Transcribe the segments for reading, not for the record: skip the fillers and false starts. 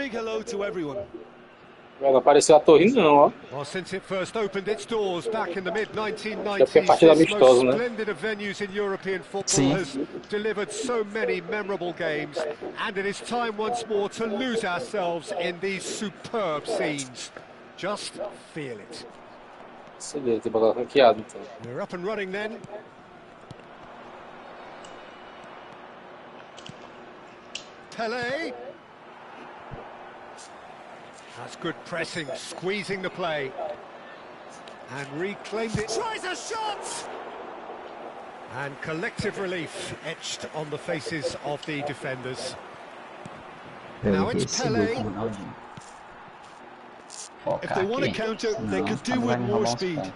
big hello to everyone. Não apareceu a torre não, ó. Well, since it first opened its doors back in the mid-1990s, Deve ter partido this amistoso, most né? splendid of venues in European football Sim. has delivered so many memorable games, and it is time once more to lose ourselves in these superb scenes. Just feel it. Você vê, tem bagulho ranqueado, então. We're up and running then. Pelé. That's good pressing, squeezing the play. And reclaimed it. Tries a shot! And collective relief etched on the faces of the defenders. Now it's Pelé. If they want to counter, they could do with more speed.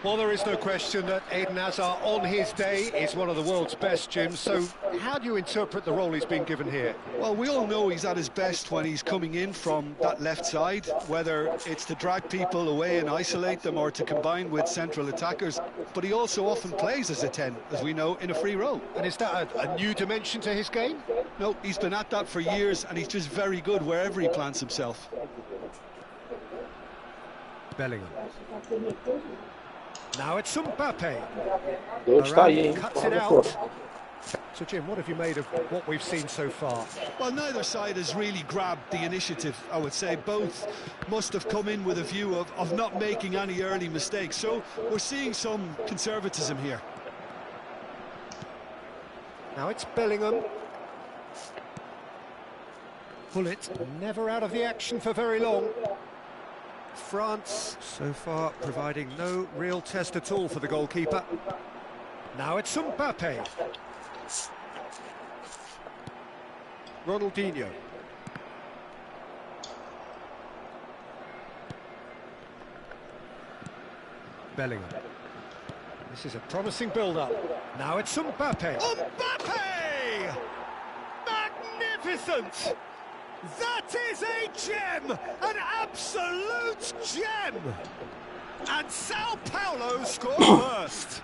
Well, there is no question that Eden Hazard, on his day, is one of the world's best, Jim. So how do you interpret the role he's been given here? Well, we all know he's at his best when he's coming in from that left side, whether it's to drag people away and isolate them or to combine with central attackers. But he also often plays as a 10, as we know, in a free role. And is that a new dimension to his game? No, he's been at that for years, and he's just very good wherever he plants himself. Bellingham. Now it's Mbappe. Deus está aí, hein? Cuts it out. So, Jim, what have you made of what we've seen so far? Well, neither side has really grabbed the initiative, I would say. Both must have come in with a view of not making any early mistakes. So we're seeing some conservatism here. Now it's Bellingham. Bullet never out of the action for very long. France, so far, providing no real test at all for the goalkeeper. Now it's Mbappe. Ronaldinho. Bellingham. This is a promising build-up. Now it's Mbappe. Mbappe! Magnificent! That is a gem! An absolute gem! And Sao Paulo score first.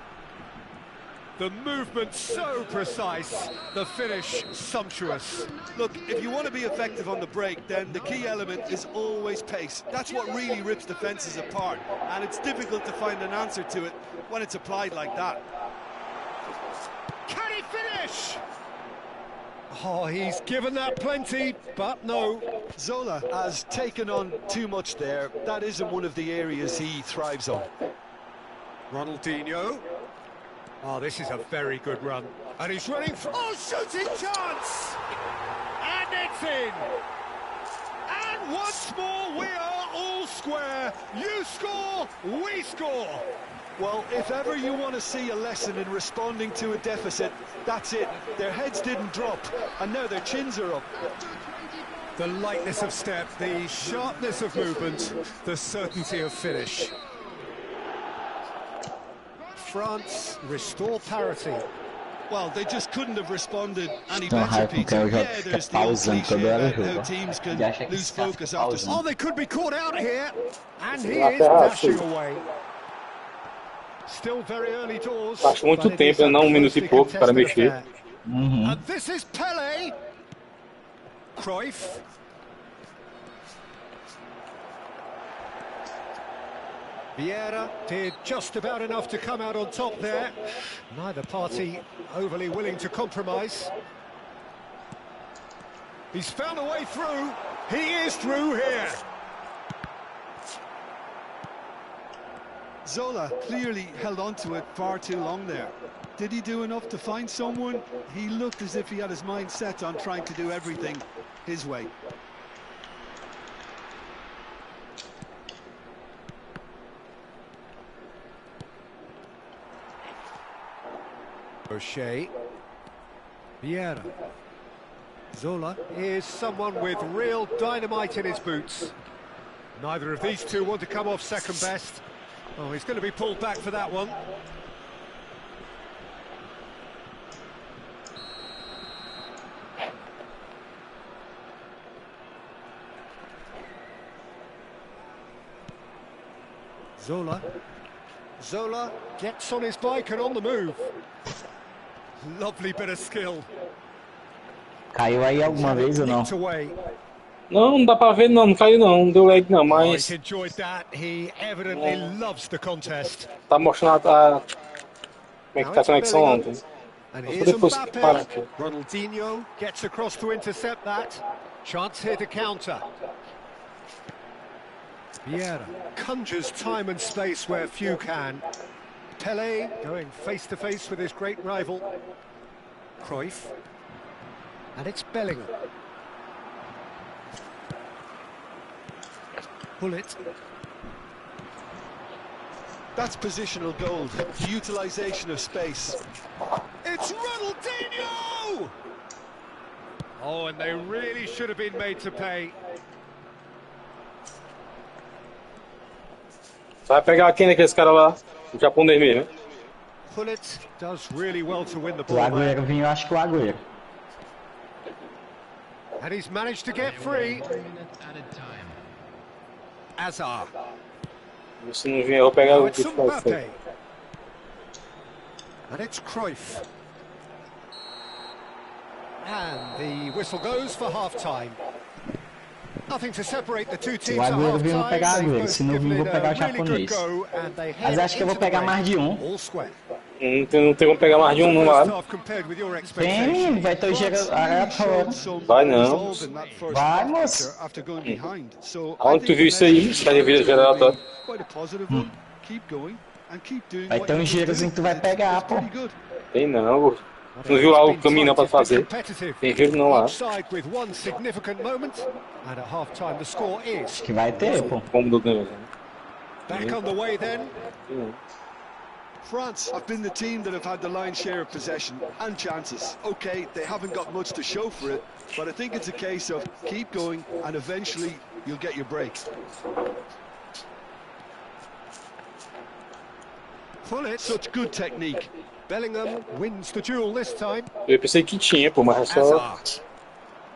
The movement so precise, the finish sumptuous. Look, if you want to be effective on the break, then the key element is always pace. That's what really rips defences apart, and it's difficult to find an answer to it when it's applied like that. Can he finish? Oh, he's given that plenty, but no. Zola has taken on too much there. That isn't one of the areas he thrives on. Ronaldinho. Oh, this is a very good run. And he's running for... Oh, shooting chance! And it's in! And once more, we are all square. You score, we score. Well, if ever you want to see a lesson in responding to a deficit, that's it. Their heads didn't drop, and now their chins are up. The lightness of step, the sharpness of movement, the certainty of finish. France restore parity. Well, they just couldn't have responded any better, Peter. Yeah, there's the old cliche about how teams can lose focus after... Oh, they could be caught out here, and he is dashing away. Still very early doors. Acho muito tempo, não minuto e pouco para mexer. And this is Pelé. Cruyff. Vieira did just about enough to come out on top there. Neither party overly willing to compromise. He's found a way through. He is through here. Zola clearly held on to it far too long there. Did he do enough to find someone? He looked as if he had his mind set on trying to do everything his way. O'Shea. Vieira. Zola is someone with real dynamite in his boots. Neither of these two want to come off second best. Oh, he's going to be pulled back for that one. Zola. Zola gets on his bike and on the move. Lovely bit of skill. Caiu aí alguma vez ou não? Não, não dá pra ver não, não caiu não deu lag não, Oh, mas he's enjoyed that. He evidently loves the contest. tá mostrando como é que tá a conexão ontem. And Vou here's depois parar Mbappe. aqui. Ronaldinho gets across to intercept that. Chance here to counter. Vieira conjures time and space where few can. Pelé going face to face with his great rival. Cruyff. And it's Bellingham. Bullet. That's positional gold, utilisation of space. It's Ronaldinho! Oh, and they really should have been made to pay. Vai pegar quem daqueles caras lá? O japonês mesmo, né? Bullet does really well to win the O ball Agüero there. vinha, eu acho que o Agüero. And he's managed to get free. Azar. Se não vier, eu vou pegar Now o it's que faz. Mbappe. And it's Cruyff. And the whistle goes for half-time. Nothing to separate the two teams at Agüero veio, eu vou pegar half-time. Agüero. They've Se não both vir, given vou it pegar a o really good japonês. go, and they Mas head acho que eu vou into the pegar break. mais de um. All square. Não tem como pegar mais de um, não First vale. half compared with your Tem, expectations. vai ter o France Gera. really showed some Vai não. resolve in that first Vai, half, moço. Peter, after going behind. So Aonde I tu think viu the isso aí? message Tá em vídeo will geral, tá? be quite a positive one. Keep going and keep doing Vai what ter um you've been girozinho que tu vai doing. pegar, It's pô. pretty good. Tem não, tu não viu lá o caminho não pra fazer? Tem giro não lá. Each side with one significant moment, and at half-time the score is Que vai ter, pô. Como do ganho, né? back on the way then. France have been the team that have had the lion's share of possession and chances. Okay, they haven't got much to show for it, but I think it's a case of keep going and eventually you'll get your break. Bullet. Such good technique. Bellingham wins the duel this time. Eu pensei que tinha, pô, mas é só, Azar.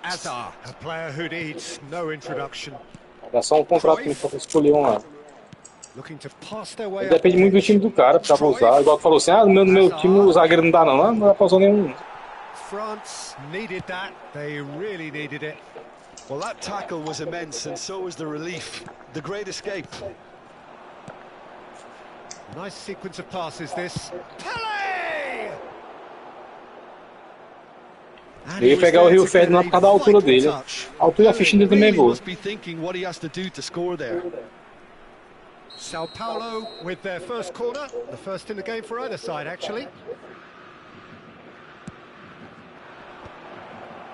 Azar, a player who needs no introduction. dá só um contrato pra escolher um lá. Looking to pass their way up Depende the muito do pitch. time do cara pra usar. Igual tu falou assim, no meu time o zagueiro não dá não, não dá pra usar nenhum. France needed that. They really needed it. Well, that tackle was immense, and so was the relief. The great escape. Nice sequence of passes this. Pelé! Eu ia pegar o Rio Ferdinand por causa da altura dele. A altura da ficha dele também é boa. Must be thinking what he has to do to score there. Sao Paulo with their first corner, the first in the game for either side actually.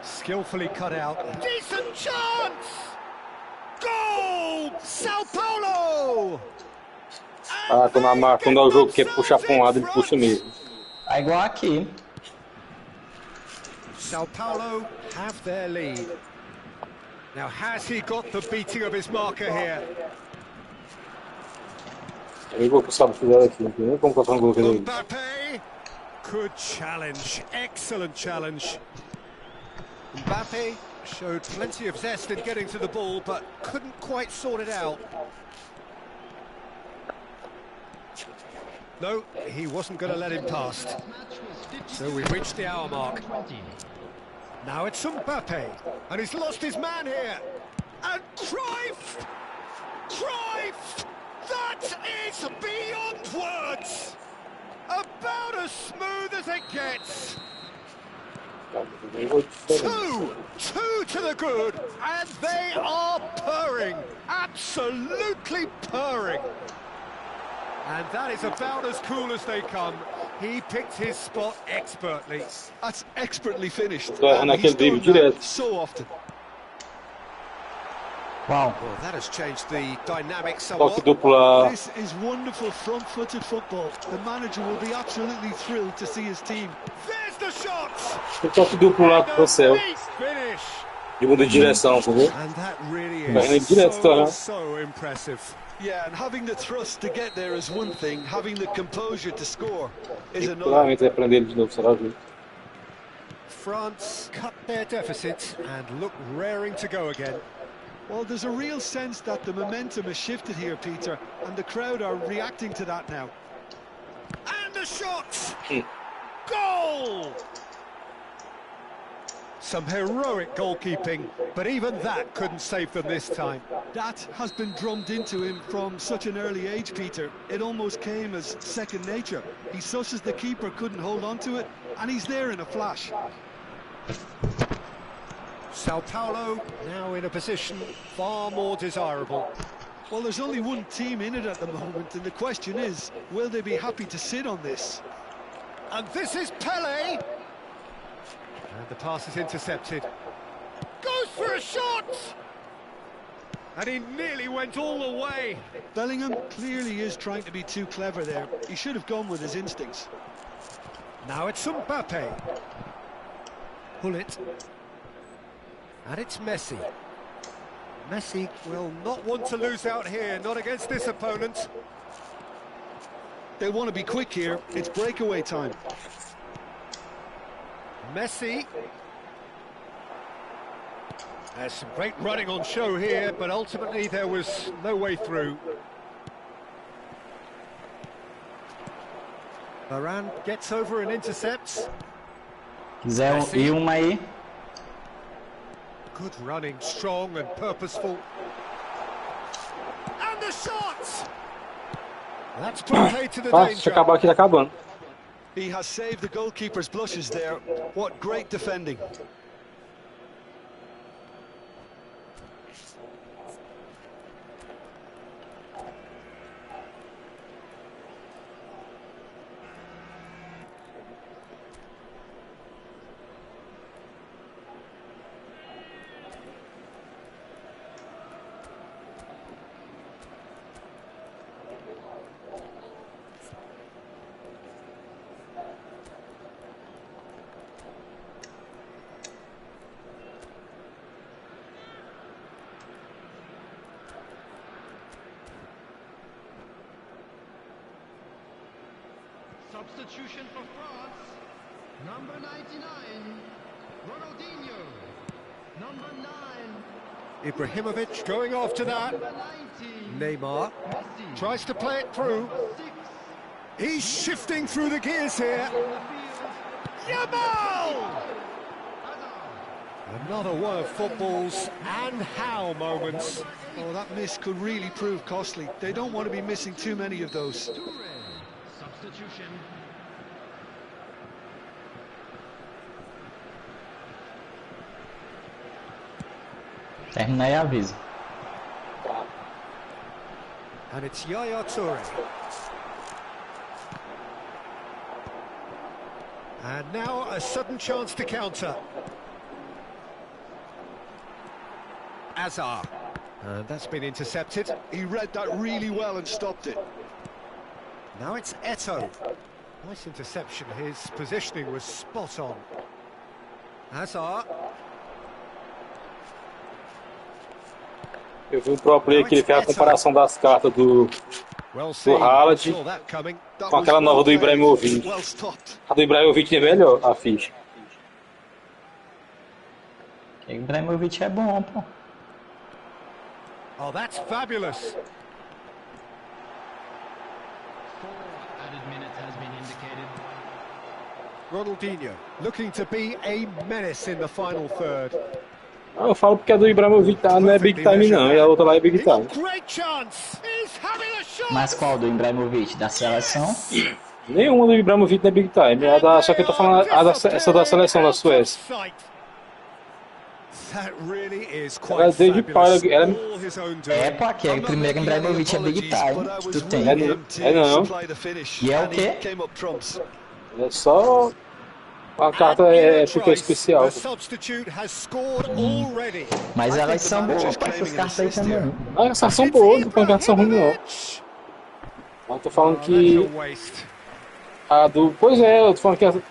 Skillfully cut out. Decent chance! Goal! Sao Paulo! Quando o jogo quer puxar para um lado, ele puxa mesmo. É igual aqui. Sao Paulo have their lead. Now has he got the beating of his marker here? Eu vou puxar o fizer aqui, não tem nem como passar um gol dele. Mbappe! Good challenge, excellent challenge. Mbappe showed plenty of zest in getting to the ball, but couldn't quite sort it out. No, he wasn't going to let him past. So we've reached the hour mark. Now it's Mbappe, and he's lost his man here. And Cruyff! Cruyff! That is beyond words! About as smooth as it gets. Two to the good, and they are purring, absolutely purring. And that is about as cool as they come. He picked his spot expertly. That's expertly finished. And He's done that so often. Wow. Well, that has changed the dynamic Toque somewhat. duplo. This is wonderful front-footed football. The manager will be absolutely thrilled to see his team. There's the shot. O toque duplo lá pro céu. Finish. De muda de direção, entendeu? And that really Vai is direto, tá? so impressive. Yeah, and having the thrust to get there is one thing. Having the composure to score is another. Claramente vai prender ele de novo, será viu? France cut their deficit and look raring to go again. Well, there's a real sense that the momentum has shifted here, Peter, and the crowd are reacting to that now. And a shot! Goal! Some heroic goalkeeping, but even that couldn't save them this time. That has been drummed into him from such an early age, Peter. It almost came as second nature. He susses the keeper couldn't hold on to it, and he's there in a flash. Sao Paulo now in a position far more desirable. Well, there's only one team in it at the moment, and the question is, will they be happy to sit on this? And this is Pele! And the pass is intercepted. Goes for a shot! And he nearly went all the way. Bellingham clearly is trying to be too clever there. He should have gone with his instincts. Now it's Mbappe. Pull it. And it's Messi. Messi will not want to lose out here, not against this opponent. They want to be quick here. It's breakaway time. Messi. There's some great running on show here, but ultimately there was no way through. Varane gets over and intercepts. Quiser ir uma aí. Good running, strong and purposeful. And the shot! That's put play to the Se acabar aqui, tá acabando. He has saved the goalkeeper's blushes there. What great defending. Substitution for France, number 99, Ronaldinho, number 9, Ibrahimovic going after that. number 19, Neymar Messi, tries to play it through. number 6, He's shifting through the gears here. in the field, Yamal! Hazard, Another one of football's and how moments. Oh, that miss could really prove costly. They don't want to be missing too many of those. Toure, substitution. Termina aí e avisa. And it's Yaya Toure. And now a sudden chance to counter. Hazard. And that's been intercepted. He read that really well and stopped it. Now it's Eto'o. Nice interception. His positioning was spot on. Hazard. Eu vi um pro player que ele fez a comparação das cartas do Haaland Saw that coming. That com was aquela nova well do played, Ibrahimovic. well stopped. A do Ibrahimovic é melhor, a ficha. O Ibrahimovic é bom, pô. Oh, that's fabulous. 4 added minutes has been indicated. Ronaldinho looking to be a menace in the final third. Eu falo porque a do Ibrahimovic não é big time não, e a outra lá é big time. Great chance. He's having a shot. Mas qual do Ibrahimovic? Da seleção? Nenhuma do Ibrahimovic não é big time, só que eu tô falando essa da seleção da Suécia. That really is quite Ela desde fabulous. pai, ela All his own doing. É, pô, aquele primeiro Ibrahimovic é big time. Que tu tem. não. E é o quê? É só a carta fica especial. The substitute has scored already. Mas elas são boas, pô, essas cartas aí também. Essas são boas, não tô falando que elas são ruins não. Eu tô falando que That's a waste. a do... Pois é, eu tô falando que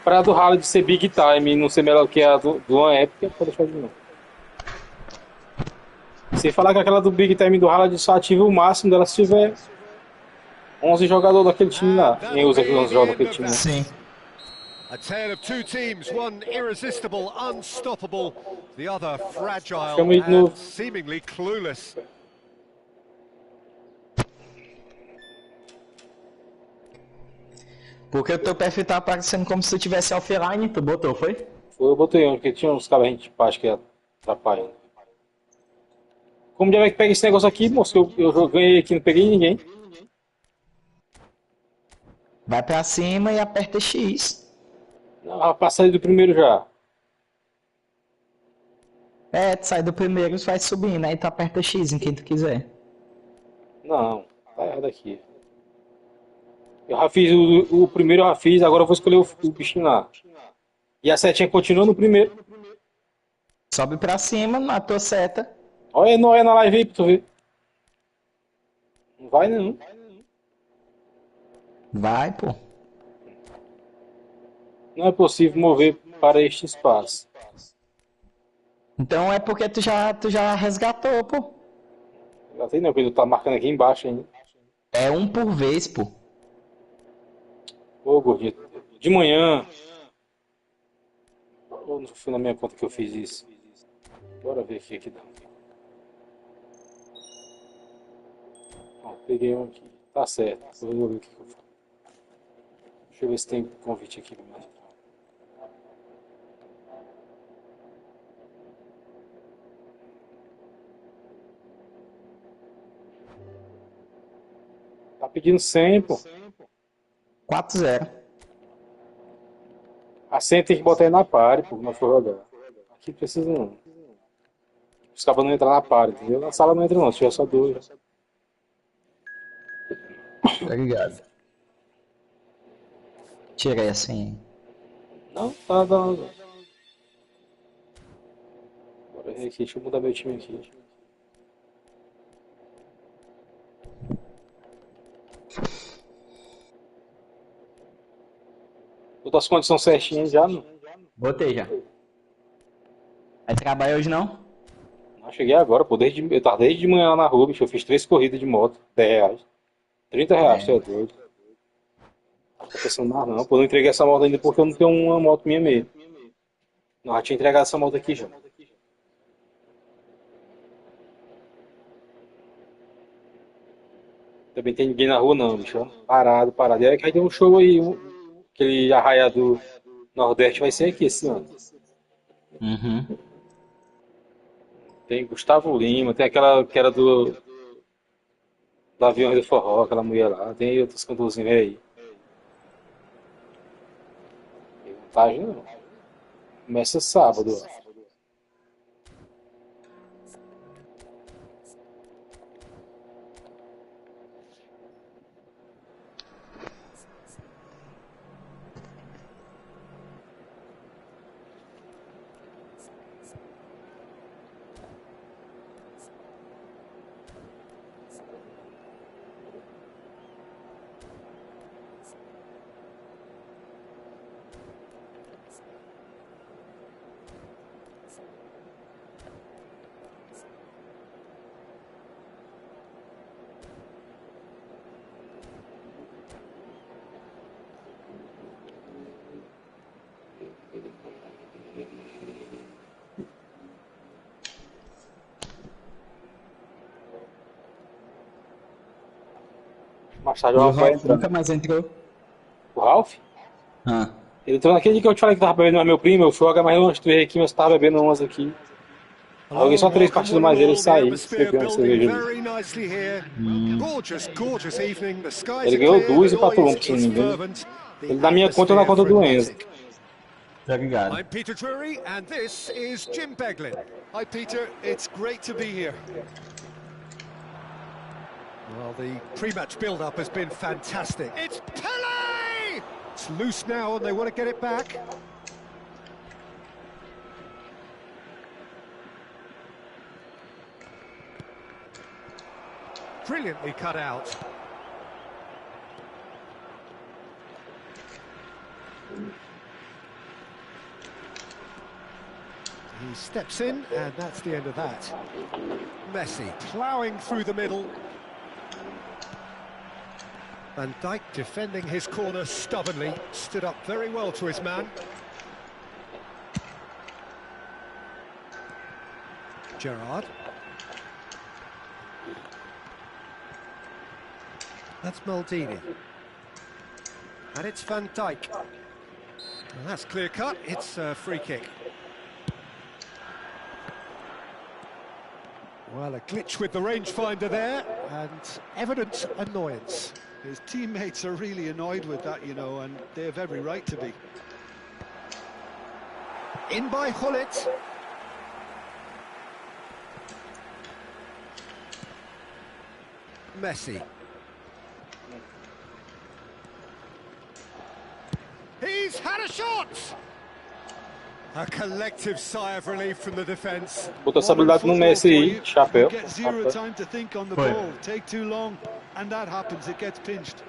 pra do Haaland ser big time e não ser melhor que a do uma época, pode deixar de novo. Sem falar que aquela do big time do Haaland só ativa o máximo dela se tiver 11 jogadores daquele time lá. Quem usa aqueles 11 jogadores daquele time lá. Sim. A tale of two teams, one irresistible, unstoppable, the other fragile Fica muito novo. and seemingly clueless. Porque o teu perfil tá aparecendo como se tu tivesse offline, tu botou, foi? Eu botei onde, porque tinha uns caras de paz que atrapalham. Como já é que pega esse negócio aqui, moço? Que eu ganhei aqui, não peguei ninguém. Vai pra cima e aperta X. Ah, passei do primeiro já. É, tu sai do primeiro e vai subindo, aí tu aperta X em quem tu quiser. Não, tá errado aqui. Eu já fiz o primeiro, eu já fiz, agora eu vou escolher o bichinho lá. E a setinha continua no primeiro. Sobe pra cima na tua seta. Olha, não é na live aí pra tu ver. Não vai não. Vai, pô. Não é possível mover para este espaço. Então é porque tu já resgatou, pô. Já sei não, porque tu tá marcando aqui embaixo ainda. É um por vez, pô. Ô, gordinho. De manhã. Ou não foi na minha conta que eu fiz isso? Bora ver aqui que dá. Ó, peguei um aqui. Tá certo. Vou ver o que eu faço. Deixa eu ver se tem convite aqui. Tá pedindo 100, pô. 4-0. A 100 tem que botar aí na pare, pô, quando for jogar. Aqui precisa não. Os cabos não entram na pare, entendeu? Na sala não entra não, se tiver só dois. Tá ligado. Tirei assim. Não, tá dando. Bora ver aqui, deixa eu mudar meu time aqui. Todas as condições certinhas já, não. Botei já. Vai trabalhar hoje não? Não, cheguei agora, pô. Eu tava desde de manhã lá na rua, bicho. Eu fiz 3 corridas de moto, R$10. R$30, tu é doido. Não tô pensando mais não, pô. Eu não entreguei essa moto ainda porque eu não tenho uma moto minha mesmo. Não, já tinha entregado essa moto aqui já. Também tem ninguém na rua não, bicho. Ó. Parado, parado. E aí que aí tem um show aí, aquele arraia do Nordeste vai ser aqui esse ano. Uhum. Tem Gustavo Lima, tem aquela que era do Avião do Forró, aquela mulher lá. Tem outros cantorzinhos aí. Tem vantagem não. Começa sábado, ó. Mais tarde E o o Ralf vai Ralf nunca entrando. mais entrou? O Ralf? Ah. Ele entrou naquele dia que eu te falei que tava bebendo mais meu primo, eu fui jogar mais umas 3 aqui, mas tava bebendo umas aqui. Joguei Hello só and 3 welcome, partidas one and mais ele e all. The saí, atmosphere bebendo uma building cerveja ali. very nicely here. Gorgeous, gorgeous evening. The skies Ele are ganhou clear. 2 The e empatou noise 1, se não is me engano. fervent. The Ele na minha conta ou na atmosphere conta do Enzo. frenetic. Tá ligado. I'm Peter Drury, and this is Jim Beglin. Hi, Peter. It's great to be here. Well, the pre-match build-up has been fantastic. It's Pele! It's loose now, and they want to get it back. Brilliantly cut out. He steps in, and that's the end of that. Messi ploughing through the middle. Van Dijk defending his corner stubbornly, stood up very well to his man. Gerrard. That's Maldini. And it's Van Dijk. Well, that's clear cut. It's a free kick. Well, a glitch with the rangefinder there, and evident annoyance. His teammates are really annoyed with that, you know, and they have every right to be. In by Hullet. Messi. He's had a shot! A collective sigh of relief from the defence. Botou essa habilidade no Messi aí, chapéu. Get zero time to think on the ball. Take too long, and that happens. It gets pinched.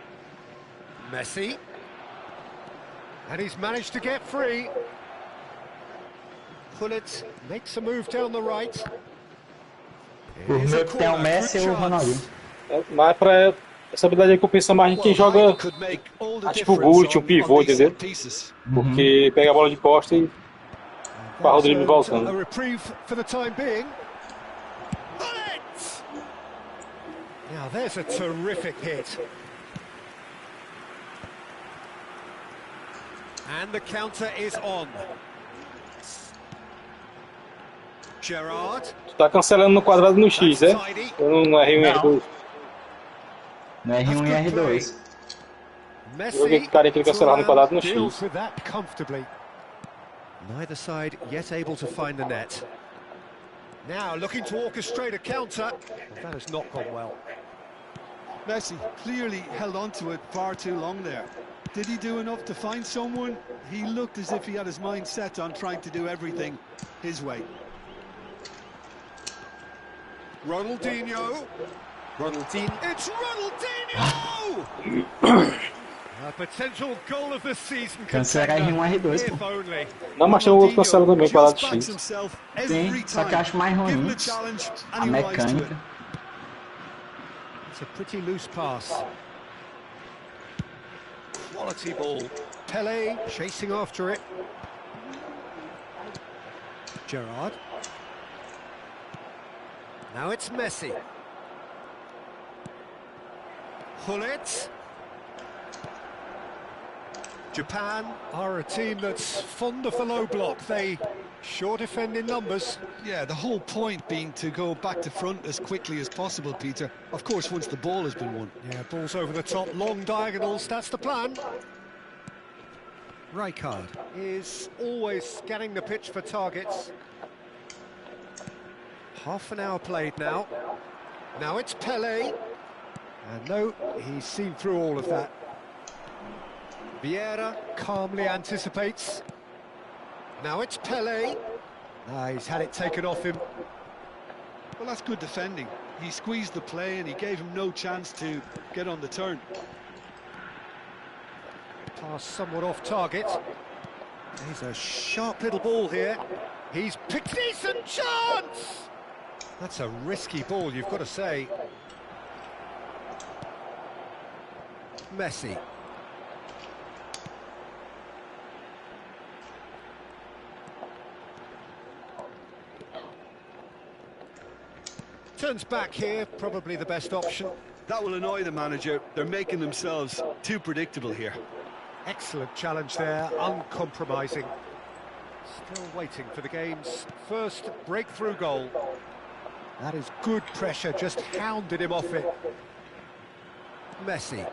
Messi. And he's managed to get free. Hullet makes a move down the right. O meu que tem o Messi e o Ronaldinho. Mas pra essa habilidade aí que eu penso mais em quem joga tipo o Gullit, um pivô, entendeu? Porque pega a bola de costa e barra o drible voltando. A reprieve for the time being. Now there's a terrific hit. And the counter is on. Gerrard. Tu tá cancelando no quadrado no X, é? Eu não errei um R2. No R1 e R2. Eu vi que o cara queria cancelar no quadrado no X. Neither side yet able to find the net. Now looking to orchestrate a counter. That has not gone well. Messi clearly held on to it far too long there. Did he do enough to find someone? He looked as if he had his mind set on trying to do everything his way. Ronaldinho. It's Ronaldinho! A potential goal of the season. Cancelar R1 R2, pô. Não, mas tem o outro cancelado também, quadrado X. Sim, só que eu acho mais ruim a mecânica. It's a pretty loose pass. Quality ball. Pelé chasing after it. Gerrard. Now it's Messi. Hullet. Japan are a team that's fond of the low block. They sure defend in numbers. Yeah, the whole point being to go back to front as quickly as possible, Peter. Of course, once the ball has been won. Yeah, balls over the top, long diagonals, that's the plan. Rijkaard is always scanning the pitch for targets. Half an hour played now. Now it's Pelé. And no, he's seen through all of that. Vieira calmly anticipates. Now it's Pelé. He's had it taken off him. Well, that's good defending. He squeezed the play and he gave him no chance to get on the turn. Pass somewhat off target. He's a sharp little ball here. He's picked a decent chance! That's a risky ball, you've got to say. Messi. Turns back here, probably the best option. That will annoy the manager. They're making themselves too predictable here. Excellent challenge there, uncompromising. Still waiting for the game's first breakthrough goal. That is good pressure, just hounded him off it. Messi.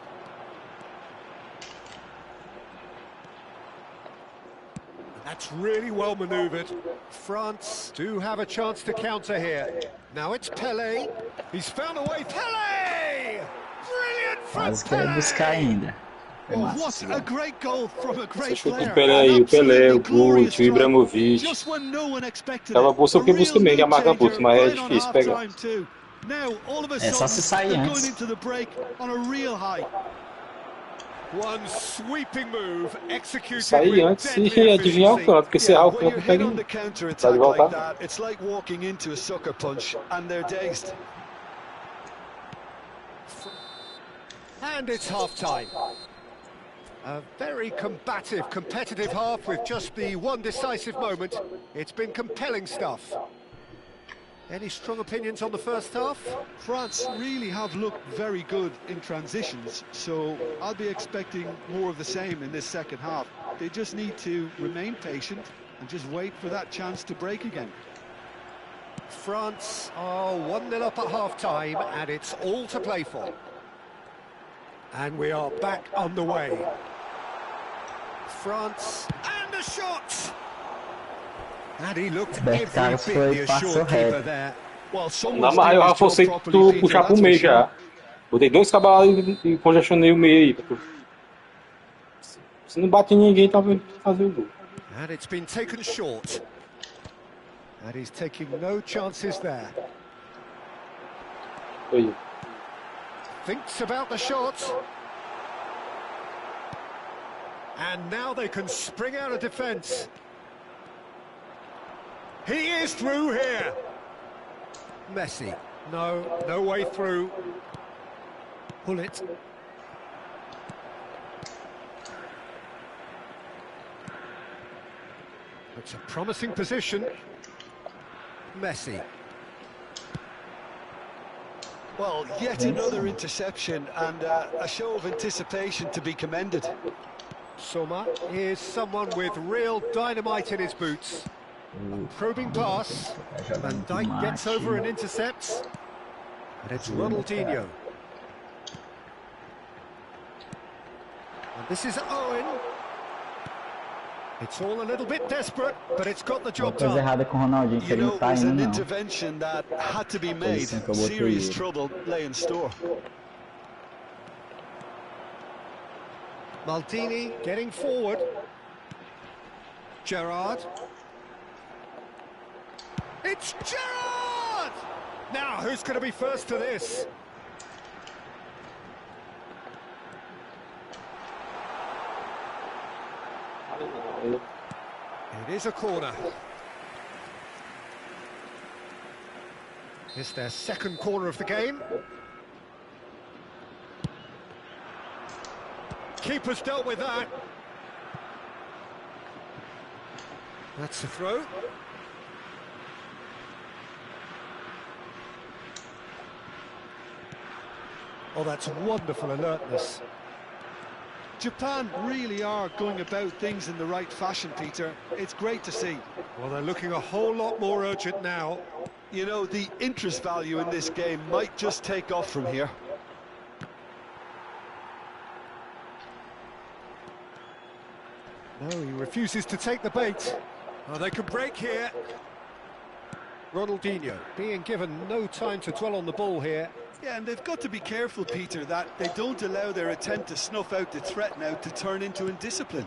That's really well manoeuvred. France do have a chance to counter here. Now it's Pelé. He's found a way. Pelé! Brilliant from Mas quer buscar ainda. Oh, what a great goal from a great player. O Pelé aí, o Pelé, o Gullit, o Ibrahimovic. Tava bom, só que busca mesmo, que a marca puta, mas é difícil pegar. É só se sair antes. One sweeping move executed. Sair antes e adivinhar o canto, porque se errar o canto pega. Tá de voltar. It's like walking into a sucker punch and they're dazed. And it's half-time. A very combative, competitive half with just the one decisive moment. It's been compelling stuff. Any strong opinions on the first half? France really have looked very good in transitions, so I'll be expecting more of the same in this second half. They just need to remain patient and just wait for that chance to break again. France are 1-0 up at half-time, and it's all to play for. And we are back underway. France, and a shot! And he looked every bit the assured keeper there. Well, Na someone's marra eu doing já his job forcei properly, tu Peter, puxar pro that's for meio sure. já. Botei 2 cavalos e congestionei o meio aí. Se não bate em ninguém, tá vendo fazer o gol. And it's been taken short. And he's taking no chances there. Aí. Thinks about the shot. And now they can spring out of defence. He is through here. Messi. No way through. Pull it. It's a promising position. Messi. Well, yet another interception and a show of anticipation to be commended. Soma is someone with real dynamite in his boots. Probing pass. Van Dijk gets over and intercepts. And it's Ronaldinho. And this is Owen. It's all a little bit desperate, but it's got the job Coisa done. errada com o Ronaldinho, que You ele know, não it tá was indo, an não. intervention that had to be made. Posição que eu botei Serious ele. trouble lay in store. Maldini getting forward. Gerrard. It's Gerrard! Now, who's going to be first to this? It is a corner. It's their second corner of the game. Keeper's dealt with that. That's a throw. Oh, that's wonderful alertness. Japan really are going about things in the right fashion, Peter. It's great to see. Well, they're looking a whole lot more urgent now. You know, the interest value in this game might just take off from here. No, he refuses to take the bait. Oh, they can break here. Ronaldinho being given no time to dwell on the ball here. Yeah, and they've got to be careful, Peter, that they don't allow their attempt to snuff out the threat now to turn into indiscipline.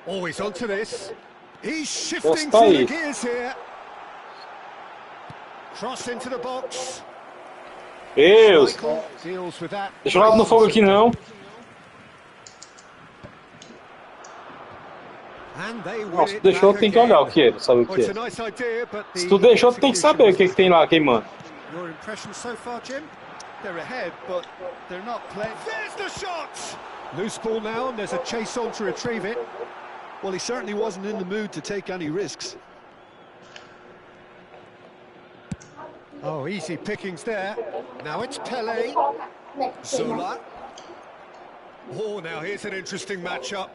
Always onto this. He's shifting Gostei. through the gears here. Cross into the box. Deus! Michael deals with that. Deixa eu lá no fogo aqui não. And they win Nossa, it tu deixou, back tem que olhar o again. que é, sabe o Well, que it's a é. nice idea, but Se the tu deixou, tu tem que saber o que, execution que tem lá queimando. was- Your impression so far, Jim? They're ahead, but they're not playing. There's the shot! Loose ball now, and there's a chase on to retrieve it. Well, he certainly wasn't in the mood to take any risks. Oh, easy pickings there. Now it's Pele. Zola. Oh, now here's an interesting matchup.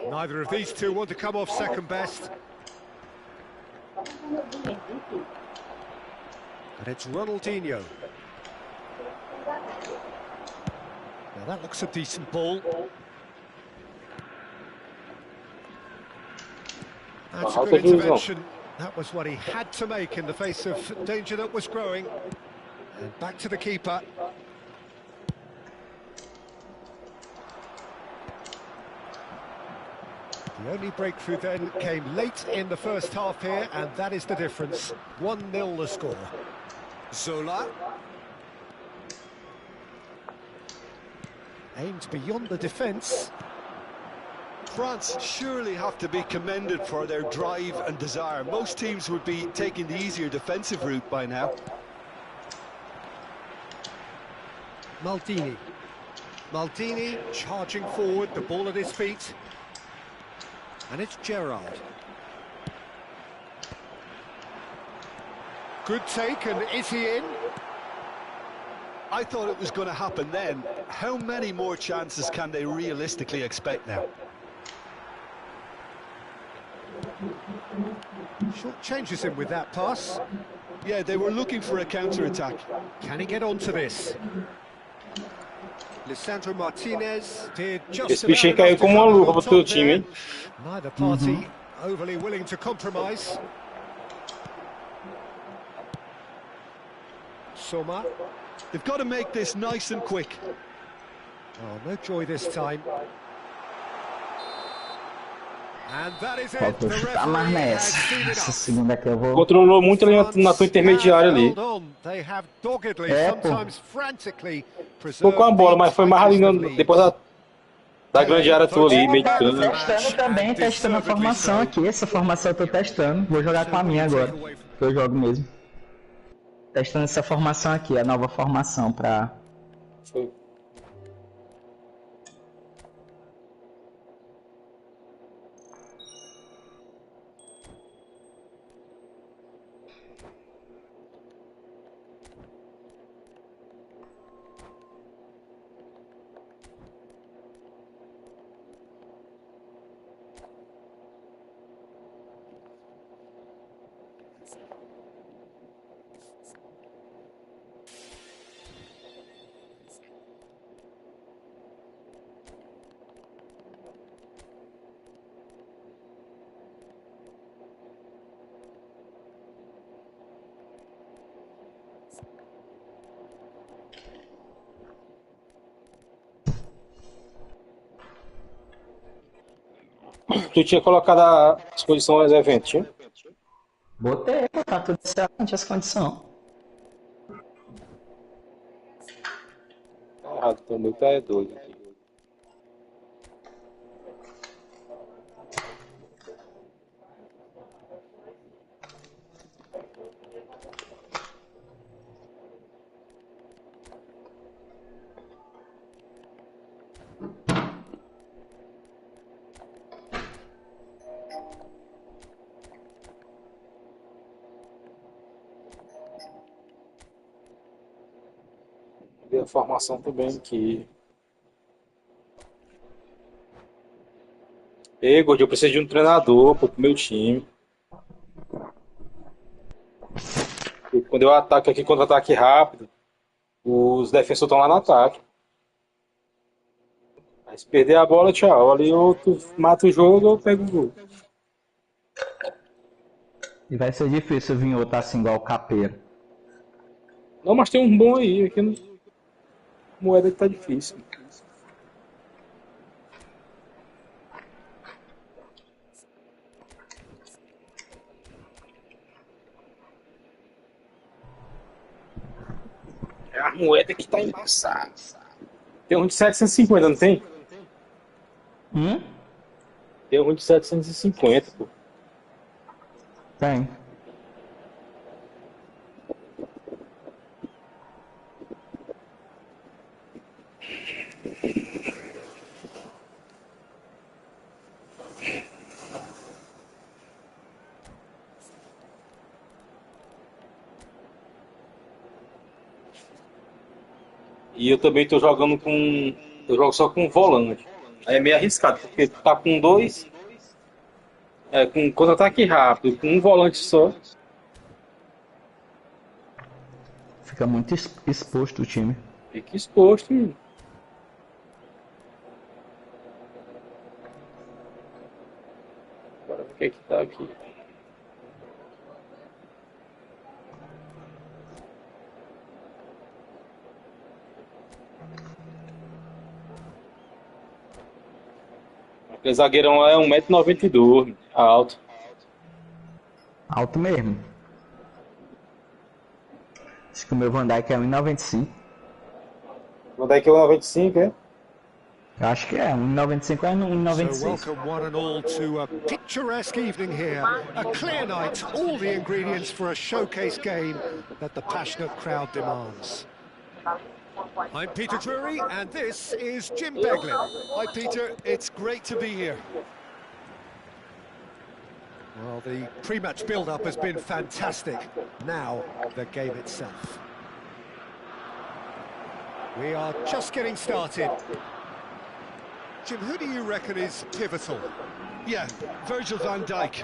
Neither of these two want to come off second best. And it's Ronaldinho. Now that looks a decent ball. That's a Wow, good good move, intervention. That was what he had to make in the face of danger that was growing. And back to the keeper. The only breakthrough then came late in the first half here, and that is the difference. 1-0 the score. Zola. Aimed beyond the defence. France surely have to be commended for their drive and desire. Most teams would be taking the easier defensive route by now. Maldini. Maldini charging forward, the ball at his feet. And it's Gerrard. Good take, and is he in? I thought it was going to happen then. How many more chances can they realistically expect now? Short changes him with that pass. Yeah, they were looking for a counter-attack. Can he get onto this? Lisandro Martinez did just Esse about bichinho enough caiu to como uma come out luva on pro teu top time, there. hein? Neither party overly willing to compromise. Soma. They've got to make this nice and quick. Oh, no joy this time. And that is it. Falta eu The chutar mais referee has nessa. seen Essa enough. segunda aqui eu vou. Controlou muito ali na tua intermediária ali. Held on. They have doggedly, É, pô. sometimes frantically, Ficou com a preserved bola, the mas foi mais ali tightest of leads. depois da grande área tua ali, meio de campo. Testando também, testando a formação aqui. Essa formação eu tô testando. Vou jogar com a minha agora. Que eu jogo mesmo. Testando essa formação aqui, a nova formação pra. Foi. Tu tinha colocado a exposição aos eventos, tinha? Botei, tá tudo certo, as condições. Tá errado, também tá doido aqui. Ver a formação também aqui. Ei, Gordinho, eu preciso de um treinador pro meu time. E quando eu ataco aqui, contra-ataque rápido, os defensores estão lá no ataque. Aí se perder a bola, tchau. Ali ou tu mata o jogo ou pega o gol. E vai ser difícil vir outro assim igual o Capeiro. Não, mas tem um bom aí. Aqui no... Moeda que tá difícil. É a moeda que tá embaçada. Tem um de 750, não tem? Tem um de 750, pô. Tem. E eu também tô jogando com... Eu jogo só com volante. Aí é meio arriscado, porque tu tá com dois... com contra-ataque rápido, com um volante só. Fica muito exposto o time. Fica exposto, menino. Bora ver o que é que tá aqui. Aquele zagueirão lá é 1,92 m, alto. Alto mesmo. Acho que o meu Van Dijk é 1,95. Van Dijk é 1,95, é? Eu acho que é, 1,95 é So 1,96. welcome one and all to a picturesque evening here. A clear night, all the ingredients for a showcase game that the passionate crowd demands. I'm Peter Drury, and this is Jim Beglin. Hi, Peter. It's great to be here. Well, the pre-match build-up has been fantastic. Now, the game itself. We are just getting started. Jim, who do you reckon is pivotal? Yeah, Virgil van Dijk.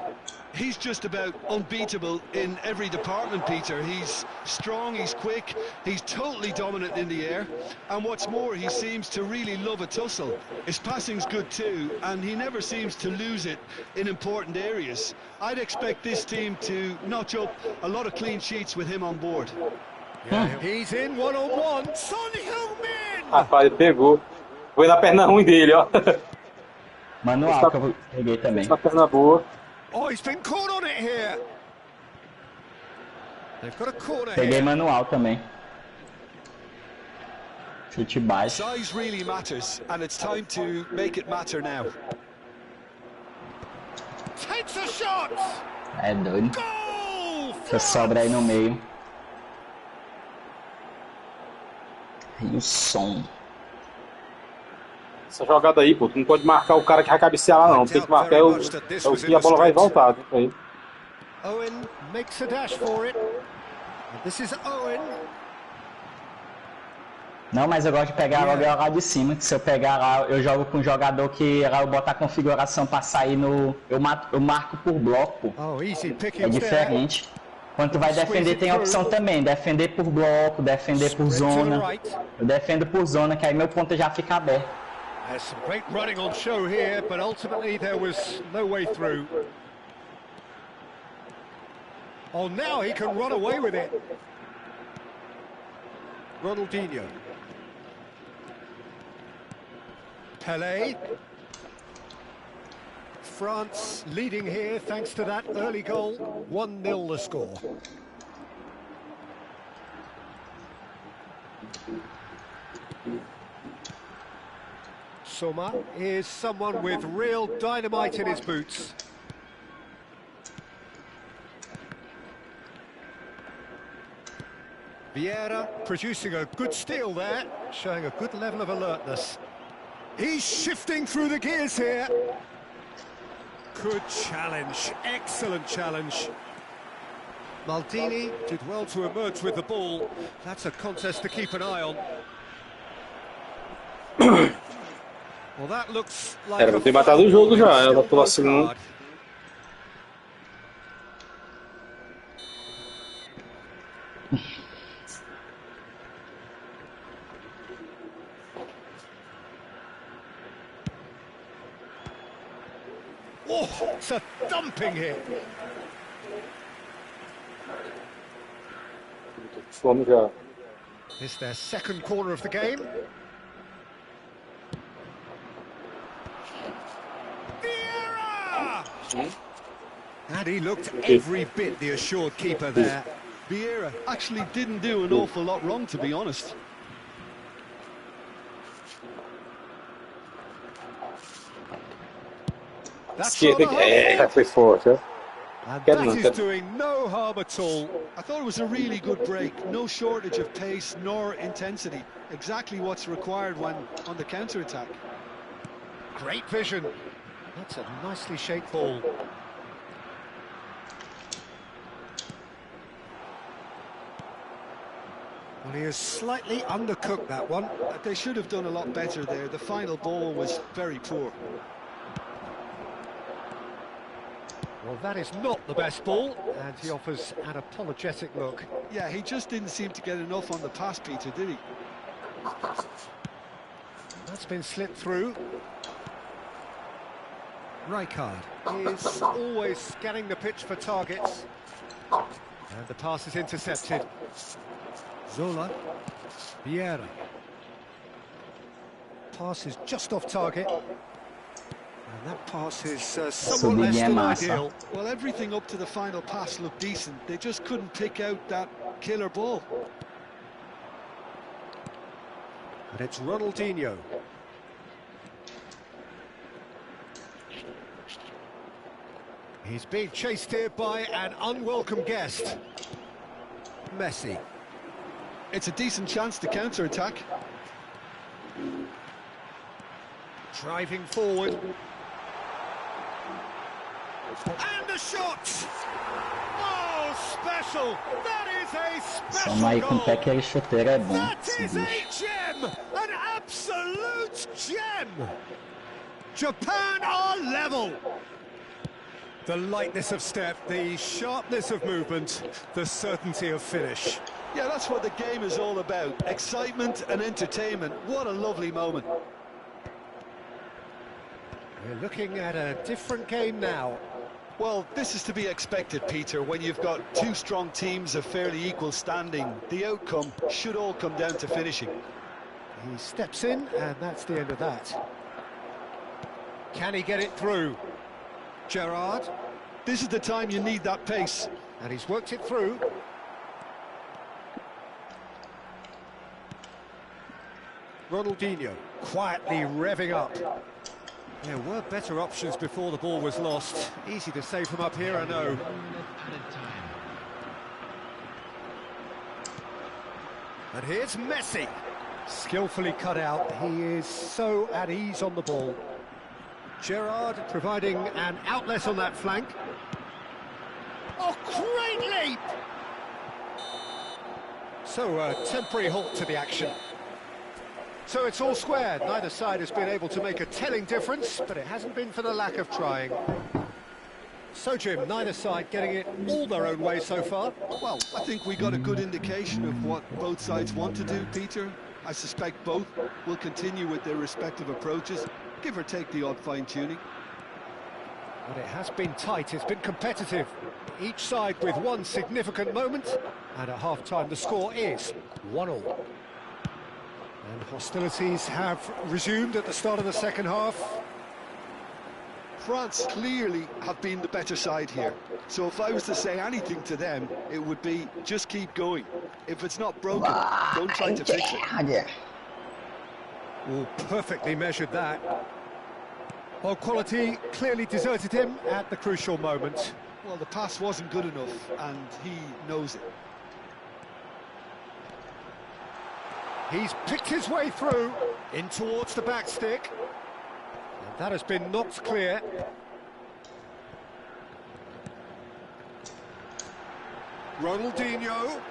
He's just about unbeatable in every department, Peter. He's strong, he's quick, he's totally dominant in the air, and what's more, he seems to really love a tussle. His passing's good too, and he never seems to lose it in important areas. I'd expect this team to notch up a lot of clean sheets with him on board. Yeah, he's in one-on-one. Son Heung-min! Rapaz, ele pegou. Foi na perna ruim dele, ó. Manual que eu peguei também. Na perna boa. Oh, he's been caught on it here. They've got a corner Peguei here. manual também. Chute baixo. Size really matters, and it's time to make it matter now. Takes a shot. É doido. Goal! Você sobra aí no meio. E o som. Essa jogada aí, pô, tu não pode marcar o cara que vai cabecear lá, não. Tem que marcar o que a bola vai voltar. Aí. Owen makes a dash for it. And this is Owen. Não, mas eu gosto de pegar logo lá de cima, que se eu pegar lá, eu jogo com um jogador que lá eu boto a configuração para sair no... Eu marco por bloco, Oh, easy é pickings diferente. Quando tu vai defender tem a opção também, defender por bloco, defender por zona. Eu defendo por zona, que aí meu ponto já fica aberto. There's some great running on show here, but ultimately there was no way through. Oh, now he can run away with it. Ronaldinho. Pelé. France leading here thanks to that early goal. 1-0 the score. Soma is someone with real dynamite in his boots. Vieira producing a good steal there, showing a good level of alertness. He's shifting through the gears here. Good challenge, excellent challenge. Maldini did well to emerge with the ball. That's a contest to keep an eye on. Well, that looks like Era pra ter matado o jogo já, ela pela segunda. Oh, it's a thumping hit. Fome já. It's their second corner of the game. Vieira! And he looked every bit the assured keeper there. Vieira actually didn't do an awful lot wrong, to be honest. Esquerda, já foi forte, ó. And that is doing no harm at all. I thought it was a really good break. No shortage of pace nor intensity. Exactly what's required when on the counter-attack. Great vision. That's a nicely shaped ball. Well, he has slightly undercooked that one. They should have done a lot better there. The final ball was very poor. Well, that is not the best ball, and he offers an apologetic look. Yeah, he just didn't seem to get enough on the pass, Peter, did he? That's been slipped through. Rijkaard is always scanning the pitch for targets. And the pass is intercepted. Zola. Vieira. Pass is just off target. And that pass is somewhat less than ideal. Well, everything up to the final pass looked decent. They just couldn't pick out that killer ball. And it's Ronaldinho. He's being chased here by an unwelcome guest. Messi. It's a decent chance to counter-attack. Driving forward. And a shot! Oh, special! That is a Soma aí com o pé special que ele chuteiro é bom. That Esse is a bicho. gem! An absolute gem! Japan are level! The lightness of step, the sharpness of movement, the certainty of finish. Yeah, that's what the game is all about. Excitement and entertainment. What a lovely moment. We're looking at a different game now. Well, this is to be expected, Peter, when you've got two strong teams of fairly equal standing. The outcome should all come down to finishing. He steps in, and that's the end of that. Can he get it through? Gerrard. This is the time you need that pace. And he's worked it through. Ronaldinho, quietly revving up. There were better options before the ball was lost. Easy to say from up here, I know. Added time. And here's Messi. Skillfully cut out. He is so at ease on the ball. Gerrard providing an outlet on that flank. Oh, great leap! So a temporary halt to the action. So it's all square. Neither side has been able to make a telling difference, but it hasn't been for the lack of trying. So, Jim, neither side getting it all their own way so far. Well, I think we got a good indication of what both sides want to do, Peter. I suspect both will continue with their respective approaches, give or take the odd fine-tuning. But it has been tight, it's been competitive. Each side with one significant moment, and at half-time the score is 1-1. And hostilities have resumed at the start of the second half. France clearly have been the better side here. So if I was to say anything to them, it would be just keep going. If it's not broken, don't try to fix it. Oh, perfectly measured that. Well, quality clearly deserted him at the crucial moment. Well, the pass wasn't good enough, and he knows it. He's picked his way through, in towards the back stick. And that has been knocked clear. Ronaldinho.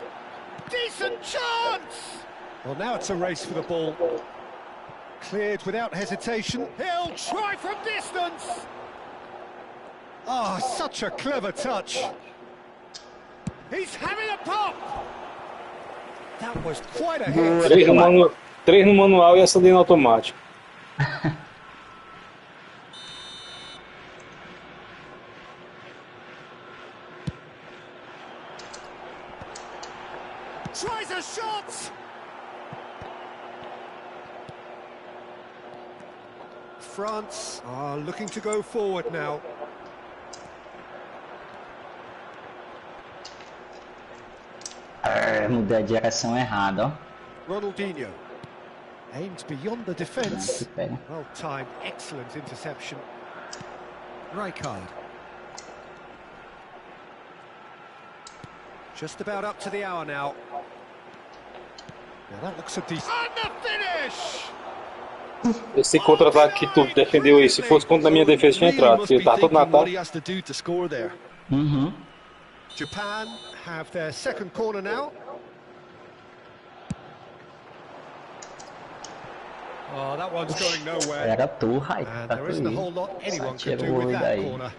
Decent chance! Well, now it's a race for the ball. Cleared without hesitation. He'll try from distance! Ah, such a clever touch. He's having a pop! That was quite a hit. Três no manual e essa ali no automático. Tries a shot! France are looking to go forward now. Mudei a direção errada, ó. Ronaldinho aimed beyond the defence. Well timed, excellent interception. Rijkaard. Just about up to the hour now. Now that looks a decent. And the finish! Esse contra-ataque que tu defendeu aí, se fosse contra a minha defesa, tinha entrado, porque tá todo na ataque. Japan have their second corner now. Oh, that one's going nowhere. Era tu, Rai. And there isn't a whole lot anyone can do with that corner.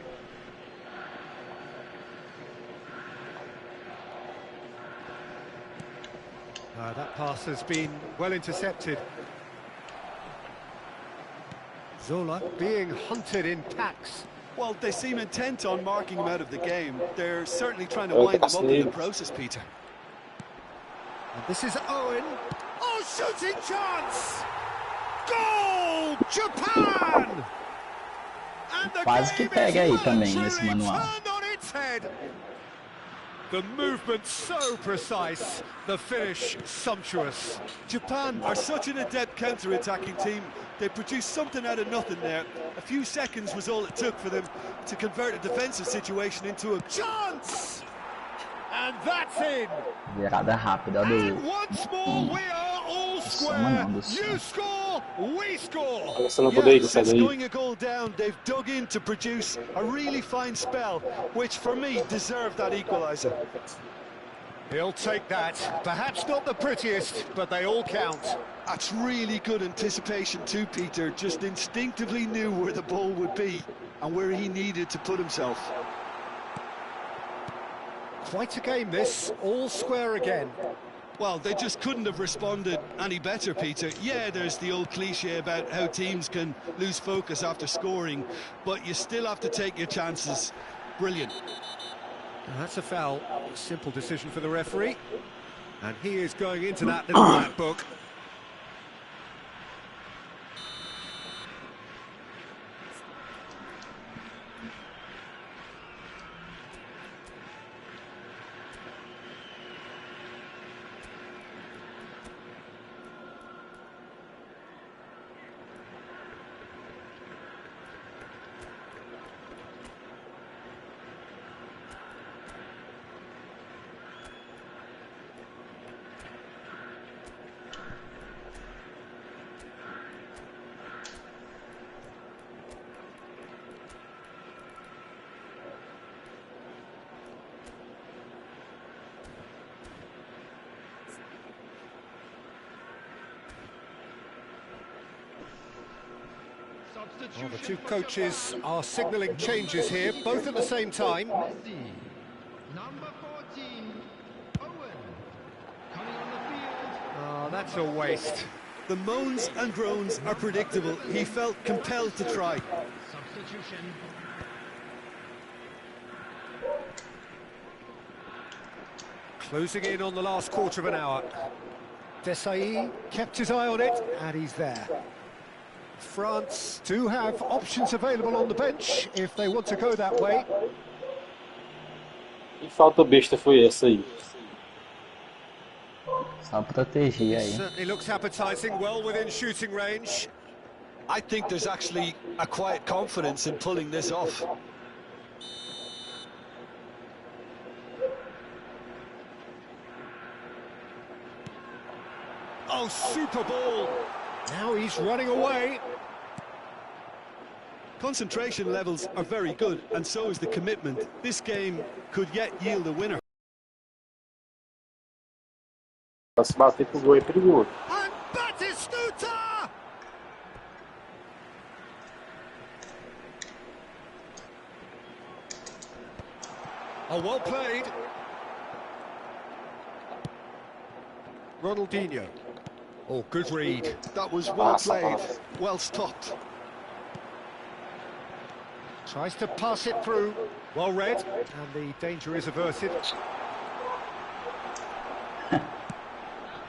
That pass has been well intercepted. Zola being hunted in packs. Well, they seem intent on marking him out of the game. They're certainly trying to wind him up in the process, Peter. And this is Owen. Oh, shooting chance! Goal! Japan! And the Quase que pega aí também nesse manual. On its head. The movement so precise, the finish sumptuous. Japan are such an adept counter-attacking team. They produced something out of nothing there. A few seconds was all it took for them to convert a defensive situation into a chance! And that's in! Virada rápida do... And once more we are all square. You score, we score. Yes, since going a goal down, they've dug in to produce a really fine spell, which for me deserved that equaliser. He'll take that. Perhaps not the prettiest, but they all count. That's really good anticipation too, Peter. Just instinctively knew where the ball would be. and where he needed to put himself. Quite a game this, all square again. Well, they just couldn't have responded any better, Peter. Yeah, there's the old cliche about how teams can lose focus after scoring, but you still have to take your chances. Brilliant. That's a foul. Simple decision for the referee. And he is going into that little black book. Well, the two coaches are signalling changes here, both at the same time. Number 14, Owen, coming on the field. Oh, that's a waste. The moans and groans are predictable. He felt compelled to try. Substitution. Closing in on the last quarter of an hour. Desailly kept his eye on it, and he's there. France do have options available on the bench if they want to go that way. Que falta besta foi essa aí? Só proteger aí. Certainly looks appetising, well within shooting range. I think there's actually a quiet confidence in pulling this off. Oh, super ball. Now he's running away. Concentration levels are very good, and so is the commitment. This game could yet yield a winner. Se bater pro gol é perigoso. And Batistuta! Oh, well played. Ronaldinho. Oh, good read. That was well played, well stopped. Tries to pass it through. Well read. And the danger is averted.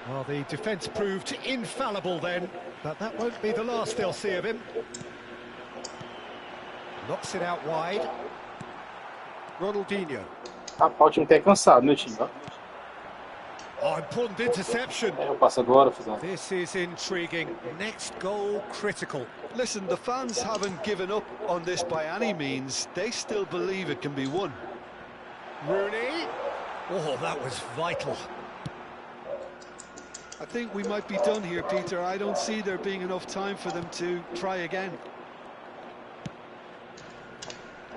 Well, the defence proved infallible then, but that won't be the last they'll see of him. Knocks it out wide. Ronaldinho. Rapaz, o time tá cansado, meu time, ó. Oh, important interception. Eu passo agora, Fusão. This is intriguing. Next goal critical. Listen, the fans haven't given up on this by any means. They still believe it can be won. Rooney. Oh, that was vital. I think we might be done here, Peter. I don't see there being enough time for them to try again.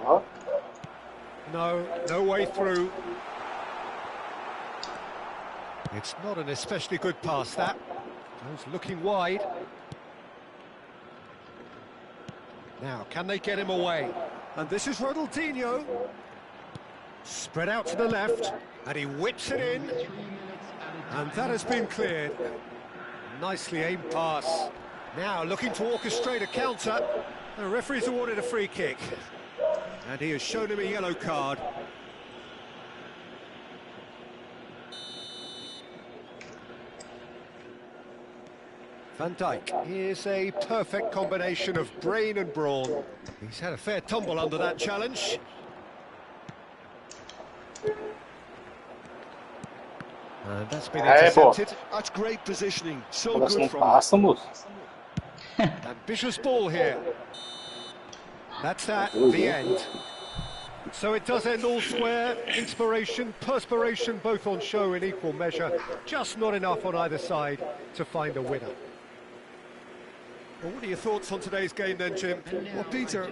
Ó. No way through. It's not an especially good pass, that. Goes looking wide. Now, can they get him away? And this is Ronaldinho. Spread out to the left, and he whips it in. And that has been cleared. Nicely aimed pass. Now, looking to orchestrate a counter. The referee's awarded a free kick. And he has shown him a yellow card. Van Dijk is a perfect combination of brain and brawn. He's had a fair tumble under that challenge. And that's been intercepted. That's great positioning. So Coração good from passa, moço. Ambitious ball here. That's the end. So it does end all square. Inspiration, perspiration, both on show in equal measure. Just not enough on either side to find a winner. Well, what are your thoughts on today's game then, Jim? Well, Peter,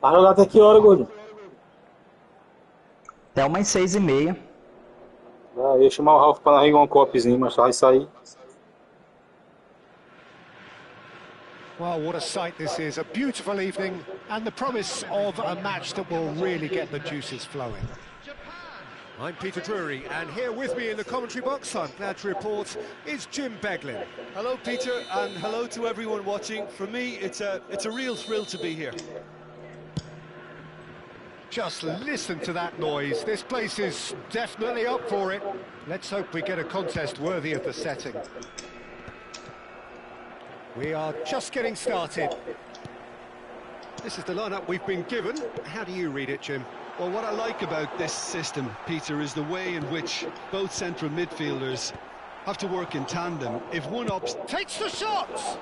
Tá jogado até que hora, Gordo? Até umas 6h30. Eu ia chamar o Ralf pra narrar um copozinho, mas vai sair. Well, what a sight this is. A beautiful evening and the promise of a match that will really get the juices flowing. I'm Peter Drury, and here with me in the commentary box, I'm glad to report, is Jim Beglin. Hello, Peter, and hello to everyone watching. For me, it's a real thrill to be here. Just listen to that noise. This place is definitely up for it. Let's hope we get a contest worthy of the setting. We are just getting started. This is the lineup we've been given. How do you read it, Jim? Well, what I like about this system, Peter, is the way in which both central midfielders have to work in tandem. If one takes the shots!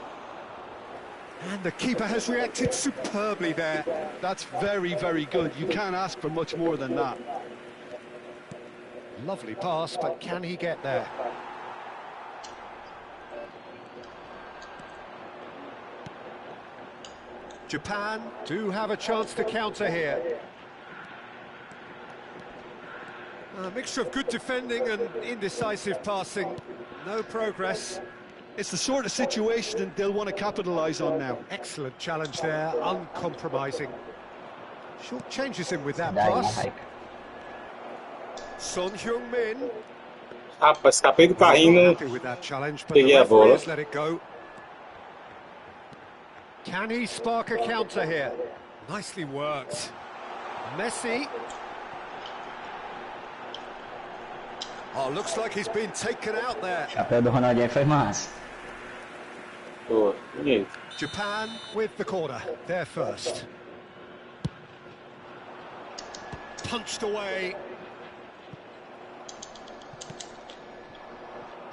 And the keeper has reacted superbly there. That's very, very good. You can't ask for much more than that. Lovely pass, but can he get there? Japan do have a chance to counter here. A mixture of good defending and indecisive passing. No progress. It's the sort of situation they'll want to capitalise on now. Excellent challenge there, uncompromising. Short changes him with that pass. Son Heung-min. Rapaz, escapei do carrinho, Happy with that challenge, but the peguei a referee bola. has let it go. Can he spark a counter here? Nicely worked. Messi. Oh, looks like he's been taken out there. Chapéu do Ronaldinho foi massa. Pô, bonito. Japan with the corner, there first. Punched away.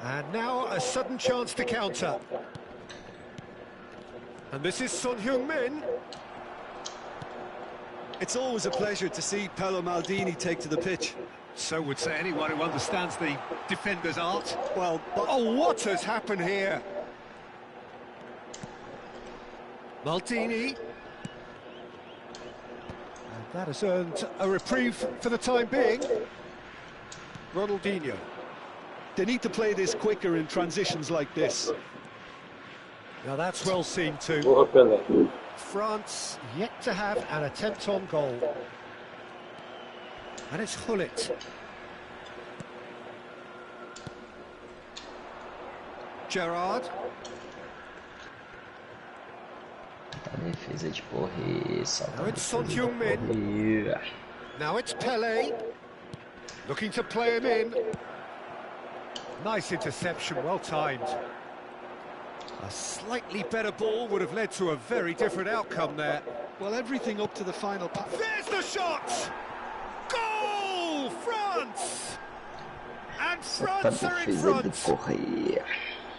And now a sudden chance to counter. And this is Son Heung-min. It's always a pleasure to see Paolo Maldini take to the pitch. So would say anyone who understands the defender's art. Well, oh, what has happened here? Maldini. And that has earned a reprieve for the time being. Ronaldinho. They need to play this quicker in transitions like this. Now that's well seen too. Porra, Pelé. France yet to have an attempt on goal. And it's Hullet. Gerrard. Defesa de correr, Now it's Son Heung-min. Now it's Pelé. Looking to play him in. Nice interception, well timed. A slightly better ball would have led to a very different outcome there. Well, everything up to the final pass. There's the shot! Goal! France! And France are in front.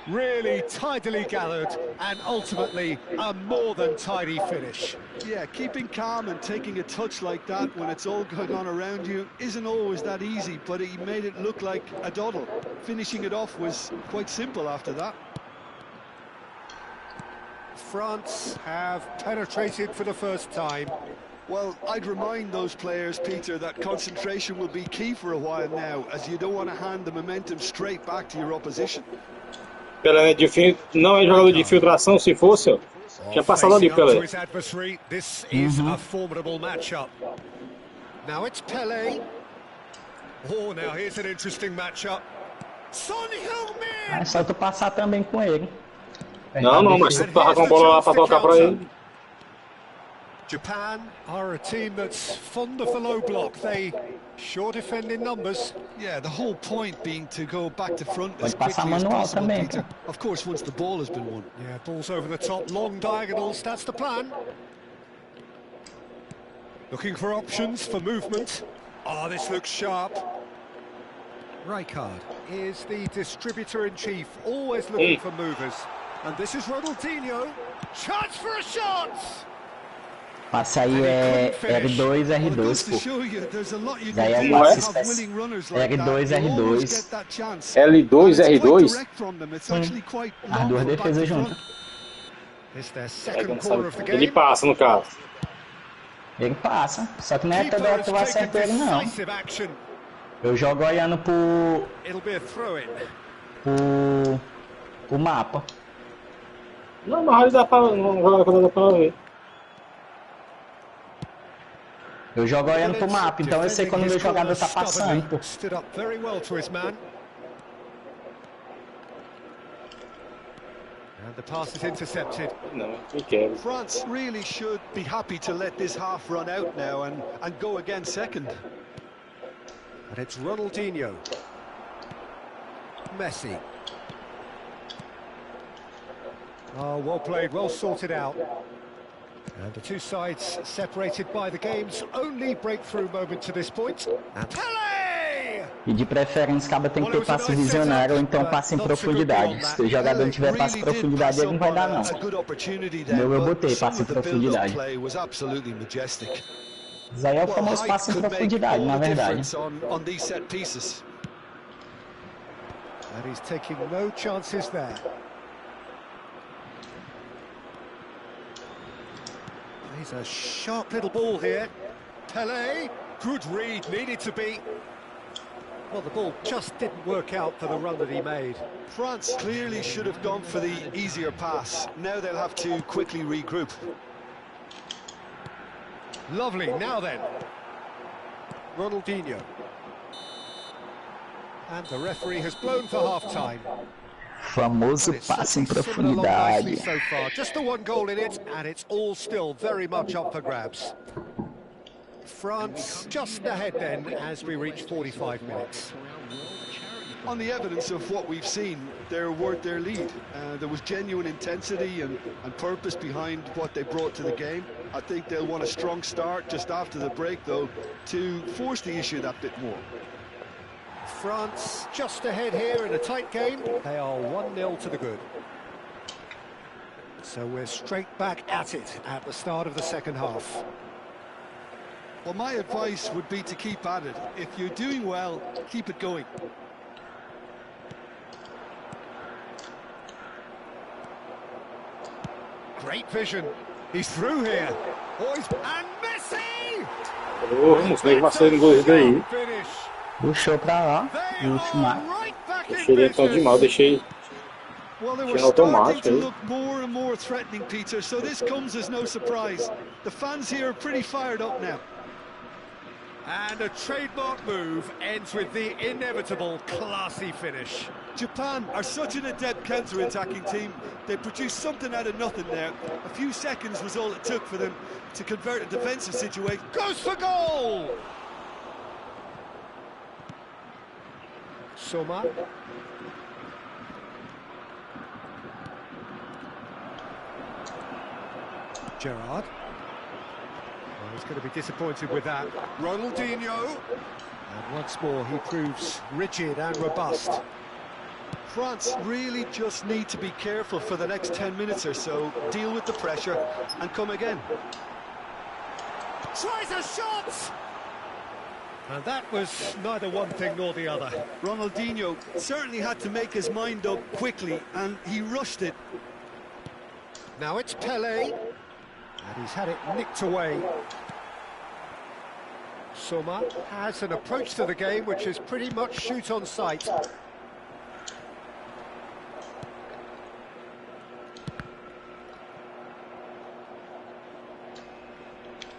Really tidily gathered and ultimately a more than tidy finish. Yeah, keeping calm and taking a touch like that when it's all going on around you isn't always that easy, but he made it look like a doddle. Finishing it off was quite simple after that. France have penetrated for the first time. Well, I'd remind those players, Peter, that concentration will be key for a while now, as you don't want to hand the momentum straight back to your opposition. Pelé não é jogador de infiltração, se fosse, ó, tinha passado ali, Pelé. This is a formidable matchup. Now it's Pelé. Oh, now here's an interesting matchup. Son Heung-min. É só tu passar também com ele. Não, mas tu tava com a bola lá pra tocar pra ele. Japan are a team that's fond of the low block. They sure defend in numbers. Yeah, the whole point being to go back to front as Pode passar quickly as manual possible, também. Peter. Of course, once the ball has been won. Yeah, balls over the top, long diagonals, that's the plan. Looking for options for movement. Oh, this looks sharp. Rijkaard is the distributor-in-chief, always looking for movers. And this is Ronaldinho. Chance for a shot! Passa aí é R2, Well, it goes R2, to pô. show you there's a lot you Daí can é do um to passe have winning runners like R2, that. You always R2. get that chance. L2, And it's quite R2. direct from them. It's actually quite As long duas from back defesas to front. juntas. It's their É, second não corner sabe. of the Ele game. passa, no caso. Ele passa, só que não é toda hora que eu acerto ele não. Eu jogo olhando pro mapa. Não, mas dá pra não jogar quando dá pra ver. Eu jogo olhando pro mapa, então eu sei quando o meu jogador tá passando, pô. And the pass is intercepted. Não, eu quero. France really should be happy to let this half run out now and go again second. And it's Ronaldinho. Messi. Oh, well played, well sorted out. And the two sides separated by the game's only breakthrough moment to this point. And Pelé! E de preferência, acaba tem que ter passe visionário ou então passe em profundidade. Se o jogador não tiver passe em profundidade, ele não vai dar não. Eu botei passe em profundidade. Isso aí é o famoso passe em profundidade, na verdade. And he's taking no chances there. He's a sharp little ball here. Pelé, good read, needed to be. Well, the ball just didn't work out for the run that he made. France clearly should have gone for the easier pass. Now they'll have to quickly regroup. Lovely, now then. Ronaldinho. And the referee has blown for half-time. Famoso passe em profundidade. So far, just the one goal in it, and it's all still very much up for grabs. France just ahead then as we reach 45 minutes. On the evidence of what we've seen, they're worth their lead. There was genuine intensity and purpose behind what they brought to the game. I think they'll want a strong start just after the break, though, to force the issue that bit more. France just ahead here in a tight game. They are 1-0 to the good. So we're straight back at it at the start of the second half. Well, my advice would be to keep at it. If you're doing well, keep it going. Great vision. He's through here. Boys, and Messi! Vamos, nem vai sair gol daí. Puxou pra lá, Deixei ele tão de mal, deixei Well, they were starting to look more and more threatening, Peter, so this comes as no surprise. The fans here are pretty fired up now. And a trademark move ends with the inevitable classy finish. Japan are such an adept counter-attacking team. They produced something out of nothing there. A few seconds was all it took for them to convert a defensive situation. Goes for goal! Soma. Gerrard. Well, he's going to be disappointed with that. Ronaldinho. And once more, he proves rigid and robust. France really just need to be careful for the next 10 minutes or so, deal with the pressure and come again. Tries a shot! And that was neither one thing nor the other. Ronaldinho certainly had to make his mind up quickly, and he rushed it. Now it's Pelé, and he's had it nicked away. Soma has an approach to the game which is pretty much shoot on sight.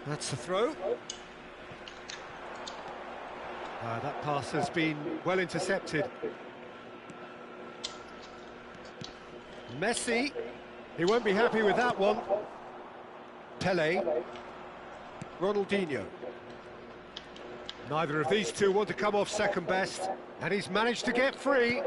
That's the throw. That pass has been well intercepted. Messi, he won't be happy with that one. Pelé, Ronaldinho. Neither of these two want to come off second best, and he's managed to get free.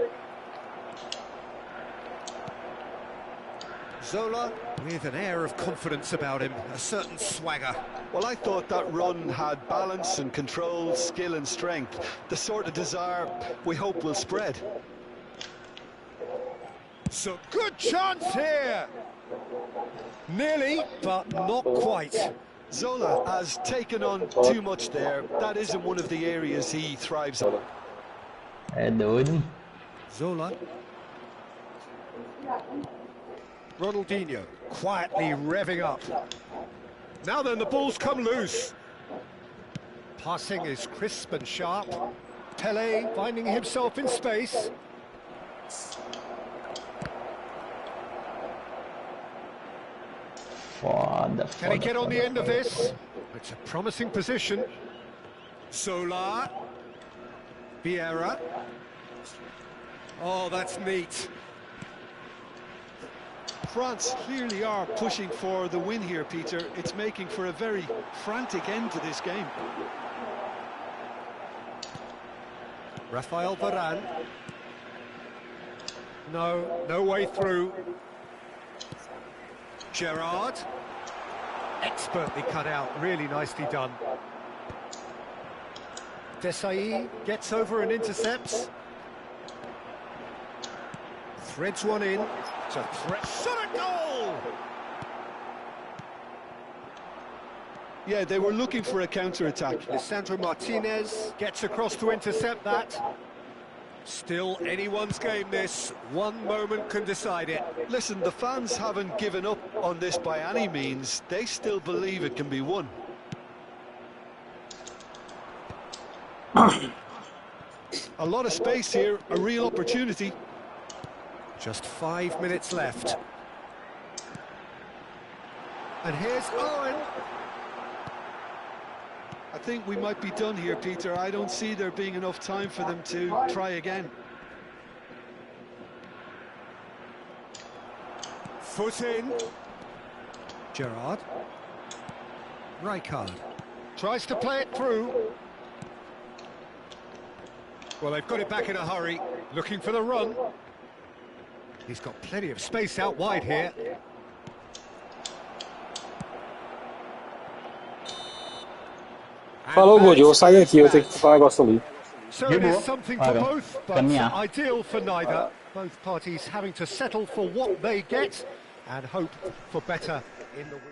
Zola with an air of confidence about him, a certain swagger. Well, I thought that run had balance and control, skill and strength, the sort of desire we hope will spread. So good chance here! Nearly, but not quite. Zola has taken on too much there. That isn't one of the areas he thrives on. É doido. Zola. Ronaldinho quietly revving up. Now then, the ball's come loose. Passing is crisp and sharp. Pele finding himself in space. Foda, Can he foda, get on the foda, end of foda. this? It's a promising position. Solar. Vieira. Oh, that's neat. France clearly are pushing for the win here, Peter. It's making for a very frantic end to this game. Rafael Varane. No way through. Gerrard. Expertly cut out, really nicely done. Desailly gets over and intercepts. Threads one in. It's a threat. Shot a goal! Yeah, they were looking for a counter-attack. Lisandro Martinez gets across to intercept that. Still anyone's game this. One moment can decide it. Listen, the fans haven't given up on this by any means. They still believe it can be won. A lot of space here, a real opportunity. Just 5 minutes left. And here's Owen. I think we might be done here, Peter. I don't see there being enough time for them to try again. Foot in. Gerrard. Rijkaard. Tries to play it through. Well, they've got it back in a hurry. Looking for the run. He's got plenty of space out wide here. Falou, Godi, eu vou sair aqui, eu tenho que falar um negócio ali. So it is something for both, but Caminhar. ideal for neither. Both parties having to settle for what they get and hope for better in the week.